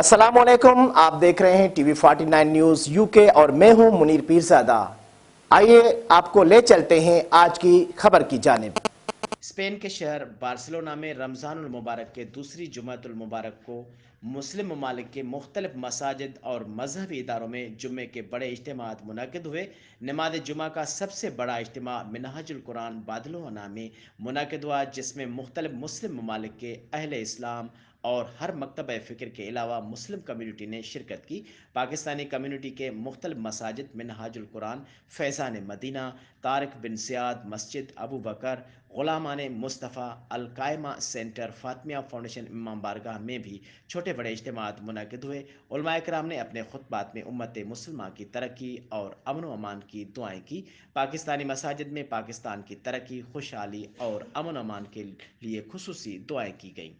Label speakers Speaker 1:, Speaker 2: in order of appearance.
Speaker 1: अस्सलामुअलैकुम, आप देख रहे हैं टीवी 49 न्यूज यूके और मैं हूं मुनीर पीरजादा। आइए आपको ले चलते हैं आज की खबर की जानिब। स्पेन के शहर बार्सिलोना में रमज़ानुल मुबारक के दूसरी जुमातुल मुबारक को मुस्लिम ममालिक के मुख्तलिफ मसाजिद और मजहबी इदारों में जुम्मे के बड़े इज्तिमात मुनक़िद हुए। नमाज जुमा का सबसे बड़ा इज्तिमा मिनहाजुल कुरान बादलोना में मुनक़िद हुआ, जिसमें मुख्तलिफ मुस्लिम ममालिक के अहले इस्लाम और हर मकतब फ़िक्र के अलावा मुस्लिम कम्यूनिटी ने शिरकत की। पाकिस्तानी कम्यूनिटी के मुख्तलिफ मसाजिद मिनहाजुल कुरान, फैज़ान मदीना, तारिक बिन सियाद मस्जिद, अबू बकर, ग़ुलामान मुस्तफ़ा, अल कायमा सेंटर, फ़ातिमिया फाउंडेशन इमाम बारगाह में भी छोटे बड़े इज्तिमात मुनक़िद हुए। उलमाए किराम ने अपने खुतबात में उम्मत मुसलमा की तरक्की और अमन व अमान की दुआएँ की। पाकिस्तानी मसाजिद में पाकिस्तान की तरक्की, खुशहाली और अमन अमान के लिए खुसूसी दुआएँ की गईं।